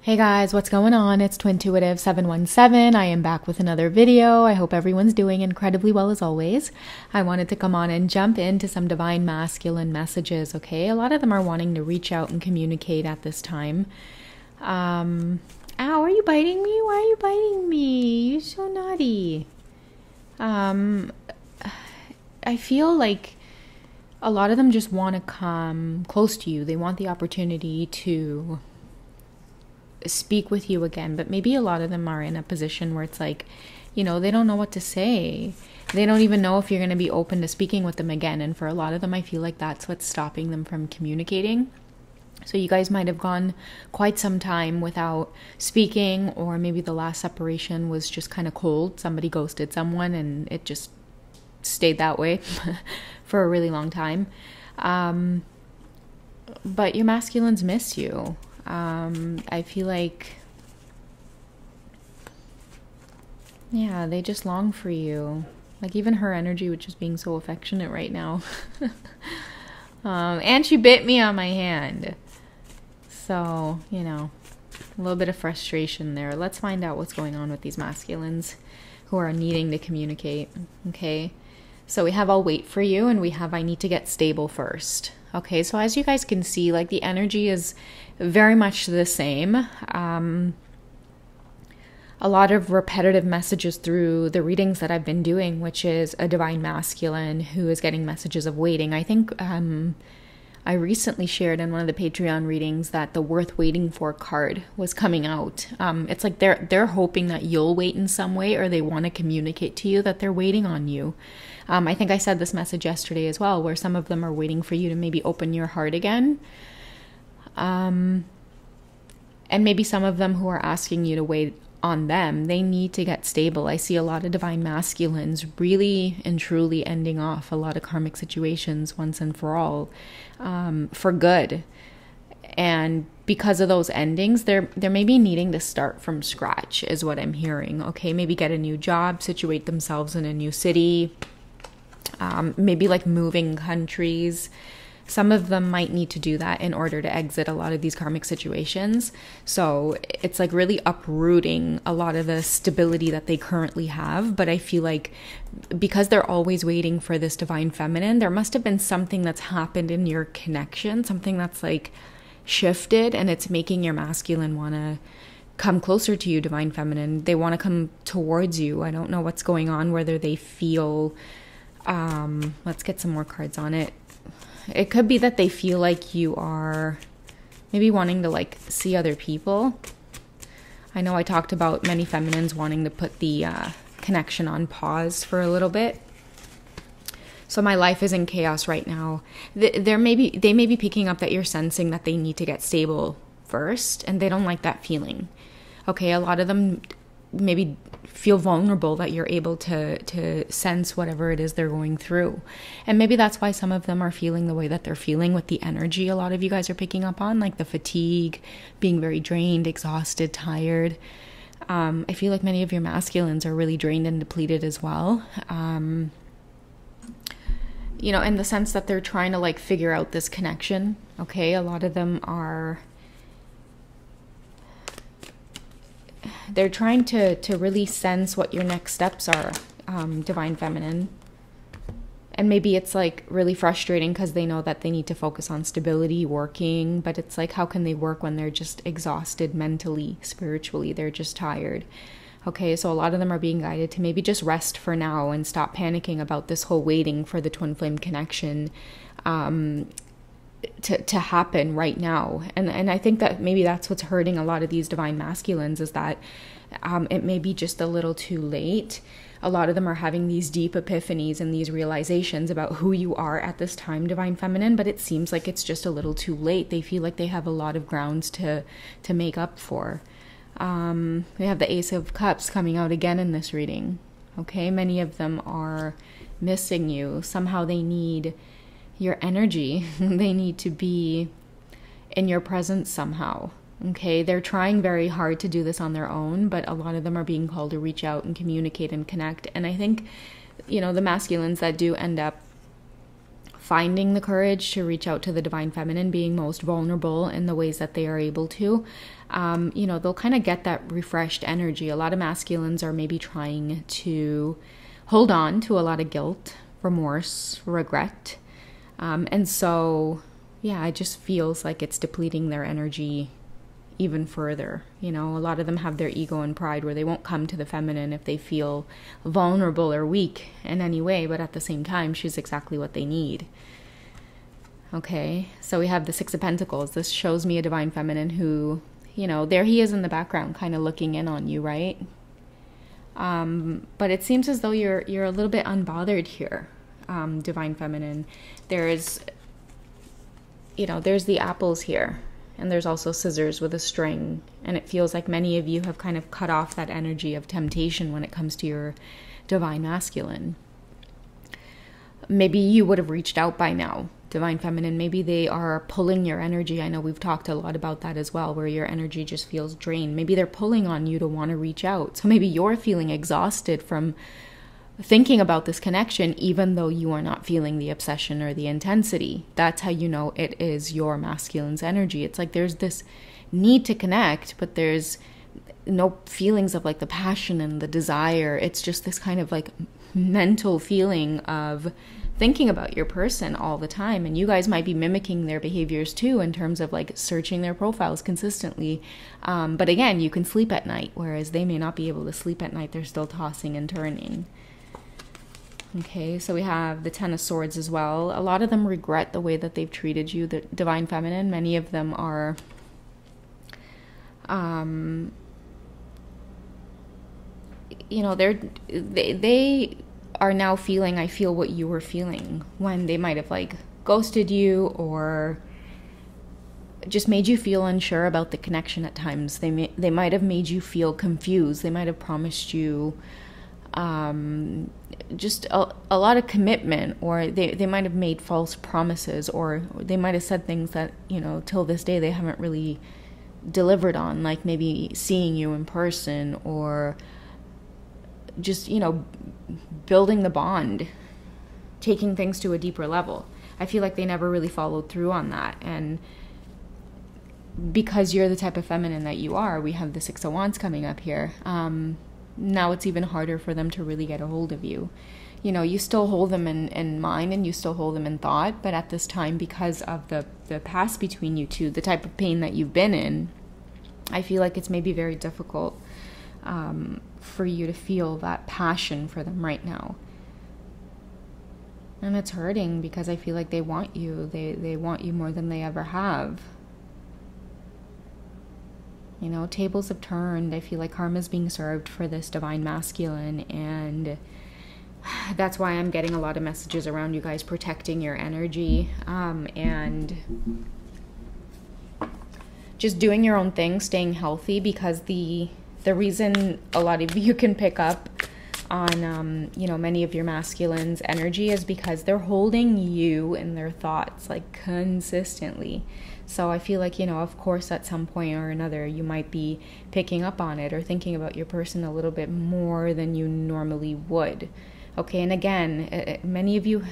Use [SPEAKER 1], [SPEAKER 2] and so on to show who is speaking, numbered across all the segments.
[SPEAKER 1] Hey guys, what's going on? It's Twintuitive717. I am back with another video. I hope everyone's doing incredibly well as always. I wanted to come on and jump into some divine masculine messages, okay? A lot of them are wanting to reach out and communicate at this time. Ow, are you biting me? Why are you biting me? You're so naughty. I feel like a lot of them just want to come close to you. They want the opportunity to speak with you again, but maybe a lot of them are in a position where it's like, they don't know what to say. They don't even know if you're going to be open to speaking with them again. And for a lot of them, I feel like that's what's stopping them from communicating. So you guys might have gone quite some time without speaking, or maybe the last separation was just kind of cold. Somebody ghosted someone and it just stayed that way for a really long time. But your masculines miss you. I feel like, they just long for you. Like even her energy, which is being so affectionate right now. And she bit me on my hand. So, a little bit of frustration there. Let's find out what's going on with these masculines who are needing to communicate. Okay. So we have I'll wait for you, and we have I need to get stable first. Okay, so as you guys can see, like the energy is very much the same. A lot of repetitive messages through the readings that I've been doing, which is a divine masculine who is getting messages of waiting. I think I recently shared in one of the Patreon readings that the Worth Waiting For card was coming out. It's like they're hoping that you'll wait in some way, or they want to communicate to you that they're waiting on you. I think I said this message yesterday as well, where some of them are waiting for you to maybe open your heart again. And maybe some of them who are asking you to wait on them, they need to get stable. I see a lot of divine masculines really and truly ending off a lot of karmic situations once and for all, for good. And because of those endings, they're maybe needing to start from scratch is what I'm hearing. Okay, maybe get a new job, situate themselves in a new city, maybe like moving countries. Some of them might need to do that in order to exit a lot of these karmic situations. So it's like really uprooting a lot of the stability that they currently have. But I feel like because they're always waiting for this divine feminine, there must have been something that's happened in your connection, something that's like shifted, and it's making your masculine want to come closer to you, divine feminine. They want to come towards you. I don't know what's going on, whether they feel, let's get some more cards on it. It could be that they feel like you are maybe wanting to like see other people. I know I talked about many feminines wanting to put the connection on pause for a little bit. So my life is in chaos right now. They may be picking up that you're sensing that they need to get stable first, and they don't like that feeling. Okay, a lot of them maybe feel vulnerable that you're able to sense whatever it is they're going through. And maybe that's why some of them are feeling the way that they're feeling with the energy a lot of you guys are picking up on, like the fatigue, being very drained, exhausted, tired. I feel like many of your masculines are really drained and depleted as well. In the sense that they're trying to like figure out this connection. Okay, a lot of them are, they're trying to really sense what your next steps are, divine feminine. And maybe it's like really frustrating because they know that they need to focus on stability, working, but it's like, how can they work when they're just exhausted mentally, spiritually? They're just tired. Okay, so a lot of them are being guided to maybe just rest for now and stop panicking about this whole waiting for the twin flame connection to happen right now. And I think that maybe that's what's hurting a lot of these divine masculines, is that it may be just a little too late. A lot of them are having these deep epiphanies and these realizations about who you are at this time, divine feminine, but it seems like it's just a little too late. They feel like they have a lot of grounds to make up for. We have the Ace of Cups coming out again in this reading. Okay, many of them are missing you. Somehow they need your energy. They need to be in your presence somehow. Okay, they're trying very hard to do this on their own, but a lot of them are being called to reach out and communicate and connect. And I think, the masculines that do end up finding the courage to reach out to the divine feminine, being most vulnerable in the ways that they are able to, they'll kind of get that refreshed energy. A lot of masculines are maybe trying to hold on to a lot of guilt, remorse, regret. And so, yeah, it just feels like it's depleting their energy even further. A lot of them have their ego and pride where they won't come to the feminine if they feel vulnerable or weak in any way, but at the same time, she's exactly what they need. Okay, so we have the Six of Pentacles. This shows me a divine feminine who, there he is in the background kind of looking in on you, right? But it seems as though you're a little bit unbothered here, divine feminine. There's the apples here. And there's also scissors with a string. And it feels like many of you have kind of cut off that energy of temptation when it comes to your divine masculine. Maybe you would have reached out by now, divine feminine. Maybe they are pulling your energy. I know we've talked a lot about that as well, where your energy just feels drained. Maybe they're pulling on you to want to reach out. So maybe you're feeling exhausted from thinking about this connection, even though you are not feeling the obsession or the intensity. That's how you know it is your masculine's energy. It's like there's this need to connect, but there's no feelings of like the passion and the desire. It's just this kind of like mental feeling of thinking about your person all the time. And you guys might be mimicking their behaviors too, in terms of like searching their profiles consistently. But again, you can sleep at night, whereas they may not be able to sleep at night. They're still tossing and turning. Okay, so we have the Ten of Swords as well. A lot of them regret the way that they've treated you, the divine feminine. Many of them are they are now feeling, I feel what you were feeling, when they might have like ghosted you or just made you feel unsure about the connection at times. They might have made you feel confused. They might have promised you just a lot of commitment, or they might have made false promises, or they might have said things that, till this day they haven't really delivered on, like maybe seeing you in person, or just, building the bond, taking things to a deeper level. I feel like they never really followed through on that. And because you're the type of feminine that you are, we have the Six of Wands coming up here. Now it's even harder for them to really get a hold of you. You still hold them in mind and you still hold them in thought, but at this time, because of the past between you two, the type of pain that you've been in, I feel like it's maybe very difficult for you to feel that passion for them right now. And it's hurting because I feel like they want you. They want you more than they ever have. Tables have turned. I feel like karma's being served for this divine masculine, and that's why I'm getting a lot of messages around you guys protecting your energy, and just doing your own thing, staying healthy, because the reason a lot of you can pick up on many of your masculines' energy is because they're holding you in their thoughts like consistently. So I feel like, of course, at some point or another, you might be picking up on it or thinking about your person a little bit more than you normally would. Okay, and again, many of you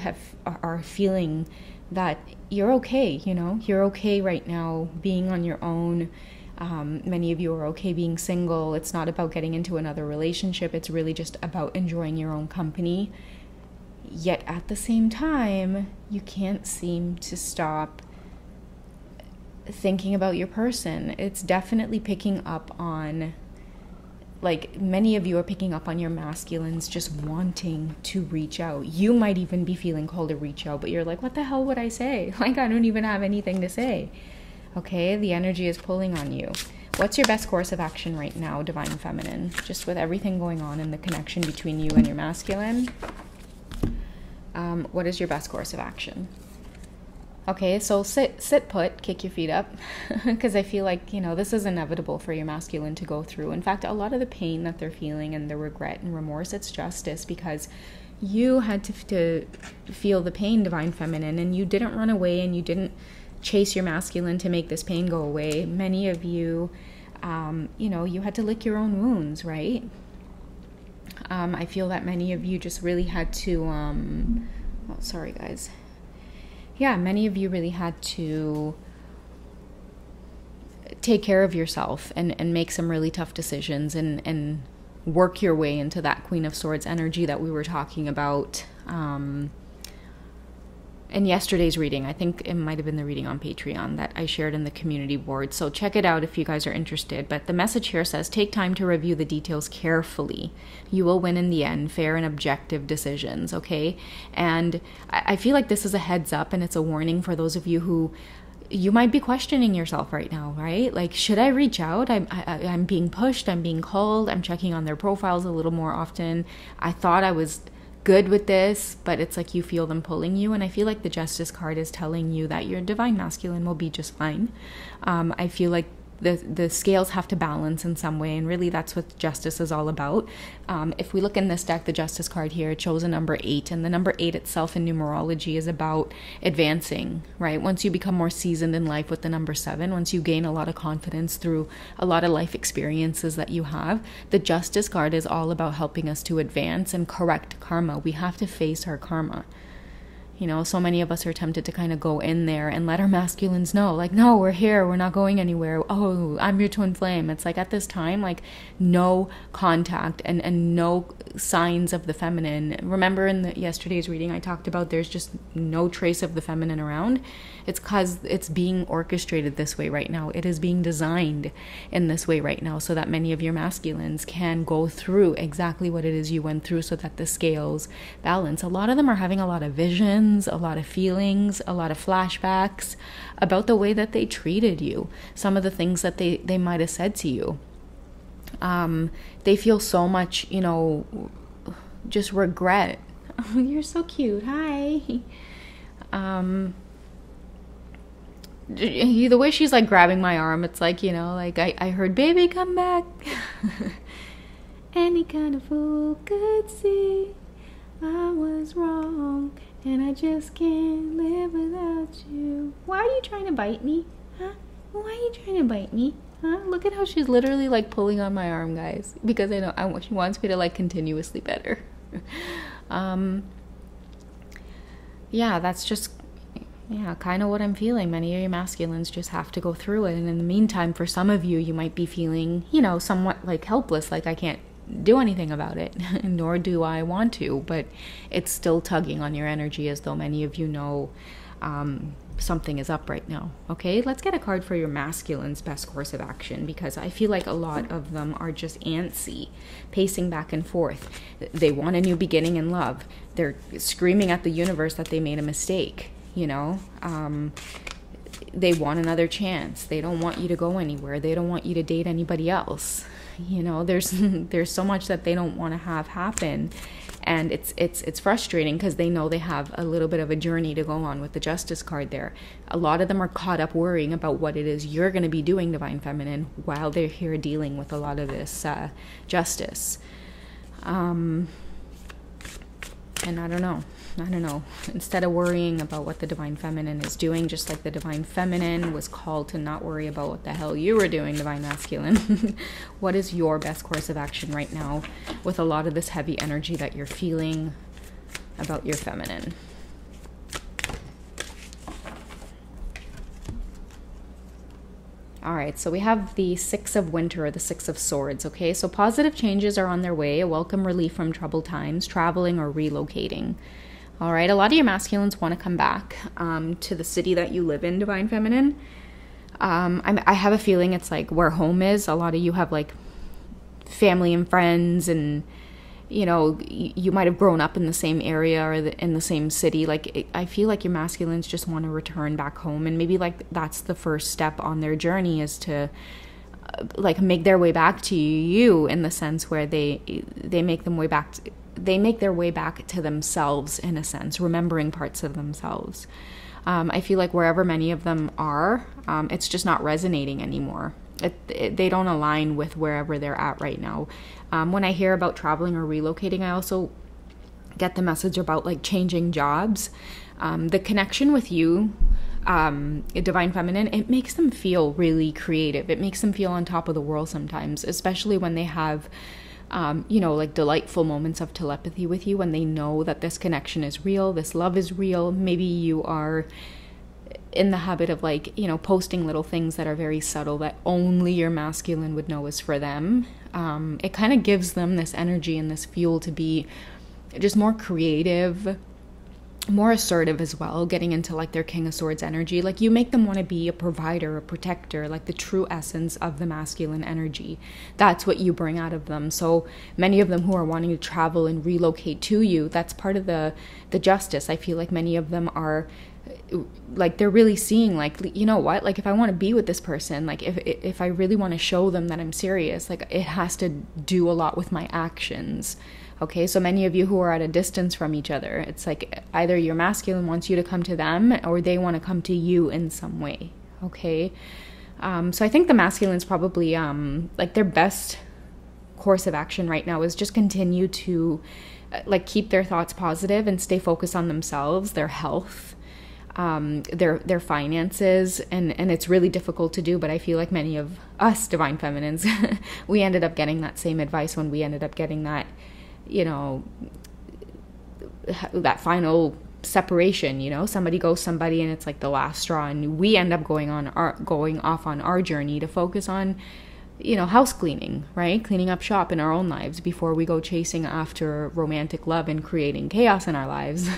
[SPEAKER 1] are feeling that you're okay, you're okay right now being on your own. Many of you are okay being single. It's not about getting into another relationship. It's really just about enjoying your own company. Yet at the same time, you can't seem to stop thinking about your person. It's definitely picking up on, like, many of you are picking up on your masculines just wanting to reach out. You might even be feeling called to reach out, but you're like, what the hell would I say? Like, I don't even have anything to say. Okay, the energy is pulling on you. What's your best course of action right now, divine feminine? Just with everything going on in the connection between you and your masculine, what is your best course of action? Okay, so sit put, kick your feet up, because I feel like, this is inevitable for your masculine to go through. In fact, a lot of the pain that they're feeling and the regret and remorse, it's justice, because you had to feel the pain, divine feminine, and you didn't run away and you didn't chase your masculine to make this pain go away. Many of you, you had to lick your own wounds, right? I feel that many of you just really had to, sorry guys. yeah, many of you really had to take care of yourself and make some really tough decisions and work your way into that Queen of Swords energy that we were talking about in yesterday's reading. I think it might have been the reading on Patreon that I shared in the community board. So check it out if you guys are interested. But the message here says, take time to review the details carefully. You will win in the end. Fair and objective decisions, okay? And I feel like this is a heads up and it's a warning for those of you who you might be questioning yourself right now, right? Like, should I reach out? I'm being pushed. I'm being called. I'm checking on their profiles a little more often. I thought I was good with this, but it's like you feel them pulling you. And I feel like the Justice card is telling you that your divine masculine will be just fine. I feel like the scales have to balance in some way, and really that's what justice is all about. If we look in this deck, the Justice card here, it shows a number 8, and the number 8 itself in numerology is about advancing, right? Once you become more seasoned in life with the number 7, once you gain a lot of confidence through a lot of life experiences that you have, the Justice card is all about helping us to advance and correct karma. We have to face our karma. You know, so many of us are tempted to kind of go in there and let our masculines know, like, no, we're here, we're not going anywhere. Oh, I'm your twin flame. It's like at this time, like, no contact and no signs of the feminine. Remember in yesterday's reading, I talked about there's just no trace of the feminine around. It's because it's being orchestrated this way right now. It is being designed in this way right now so that many of your masculines can go through exactly what it is you went through so that the scales balance. A lot of them are having a lot of visions, a lot of feelings, a lot of flashbacks about the way that they treated you, some of the things that they might have said to you. They feel so much, you know, just regret. Oh, you're so cute. Hi. The way she's like grabbing my arm, it's like, you know, like I heard, baby, come back. Any kind of fool could see I was wrong, and I just can't live without you. Why are you trying to bite me? Huh? Why are you trying to bite me? Huh? Look at how she's literally like pulling on my arm, guys, because I know she wants me to like continuously pet her. Yeah, that's just, yeah, kind of what I'm feeling. Many of your masculines just have to go through it. And in the meantime, for some of you, you might be feeling, you know, somewhat like helpless, like I can't do anything about it, nor do I want to, but it's still tugging on your energy as though many of you know something is up right now. Okay, let's get a card for your masculine's best course of action, because I feel like a lot of them are just antsy, pacing back and forth. They want a new beginning in love. They're screaming at the universe that they made a mistake, you know. They want another chance. They don't want you to go anywhere. They don't want you to date anybody else. You know, there's so much that they don't want to have happen, and it's frustrating because they know they have a little bit of a journey to go on with the Justice card there. A lot of them are caught up worrying about what it is you're going to be doing, Divine Feminine, while they're here dealing with a lot of this Justice. And I don't know. Instead of worrying about what the Divine Feminine is doing, just like the Divine Feminine was called to not worry about what the hell you were doing, Divine Masculine, what is your best course of action right now with a lot of this heavy energy that you're feeling about your feminine? All right, so we have the Six of Winter, or the Six of Swords, okay? So positive changes are on their way, a welcome relief from troubled times, traveling or relocating. All right, a lot of your masculines want to come back to the city that you live in, Divine Feminine. I have a feeling it's like where home is. A lot of you have like family and friends, and you know, you might have grown up in the same area or in the same city. Like, I feel like your masculines just want to return back home, and maybe like that's the first step on their journey, is to like make their way back to you, in the sense where they make their way back to themselves, in a sense, remembering parts of themselves. I feel like wherever many of them are, it's just not resonating anymore. They don't align with wherever they're at right now. When I hear about traveling or relocating, I also get the message about like changing jobs. The connection with you, Divine Feminine, it makes them feel really creative. It makes them feel on top of the world sometimes, especially when they have like delightful moments of telepathy with you when they know that this connection is real, this love is real. Maybe you are in the habit of like, posting little things that are very subtle that only your masculine would know is for them. It kind of gives them this energy and this fuel to be just more creative, more assertive as well, getting into like their King of Swords energy. Like you make them want to be a provider, a protector, like the true essence of the masculine energy. That's what you bring out of them. So many of them who are wanting to travel and relocate to you, that's part of the justice. I feel like many of them are like, they're really seeing like, you know what, like if I want to be with this person, like if I really want to show them that I'm serious, like it has to do a lot with my actions. Okay, so many of you who are at a distance from each other, it's like either your masculine wants you to come to them or they want to come to you in some way. Okay, so I think the masculine's probably like their best course of action right now is just continue to like keep their thoughts positive and stay focused on themselves, their health, their finances, and it's really difficult to do, but I feel like many of us divine feminines we ended up getting that same advice when we ended up getting that, that final separation. Somebody goes somebody and it's like the last straw, and we end up going off on our journey to focus on house cleaning, right? Cleaning up shop in our own lives before we go chasing after romantic love and creating chaos in our lives.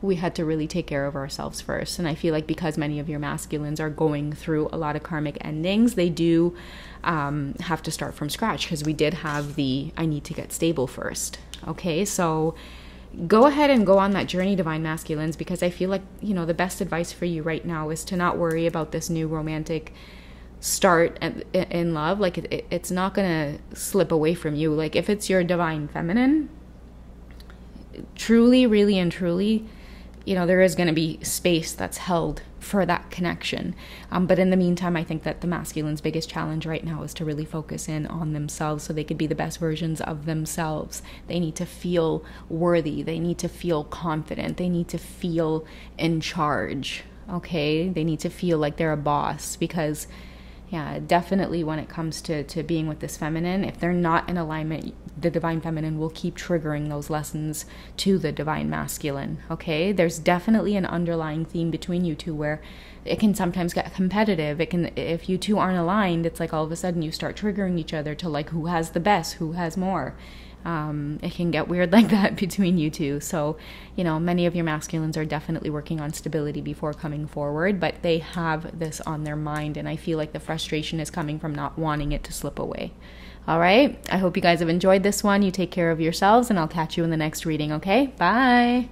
[SPEAKER 1] We had to really take care of ourselves first. And I feel like because many of your masculines are going through a lot of karmic endings, they do have to start from scratch, because we did have I need to get stable first. Okay, so go ahead and go on that journey, divine masculines, because I feel like, the best advice for you right now is to not worry about this new romantic start in love. Like it's not gonna slip away from you. Like if it's your divine feminine, truly, really and truly, there is going to be space that's held for that connection. But in the meantime, I think that the masculine's biggest challenge right now is to really focus in on themselves so they could be the best versions of themselves. They need to feel worthy. They need to feel confident. They need to feel in charge. Okay, they need to feel like they're a boss, because definitely when it comes to being with this feminine, if they're not in alignment, the divine feminine will keep triggering those lessons to the divine masculine. Okay, there's definitely an underlying theme between you two where it can sometimes get competitive. It can, if you two aren't aligned, it's like all of a sudden you start triggering each other to like who has the best, who has more. It can get weird like that between you two. So, many of your masculines are definitely working on stability before coming forward, but they have this on their mind, and I feel like the frustration is coming from not wanting it to slip away. All right, I hope you guys have enjoyed this one. You take care of yourselves, and I'll catch you in the next reading, okay? Bye!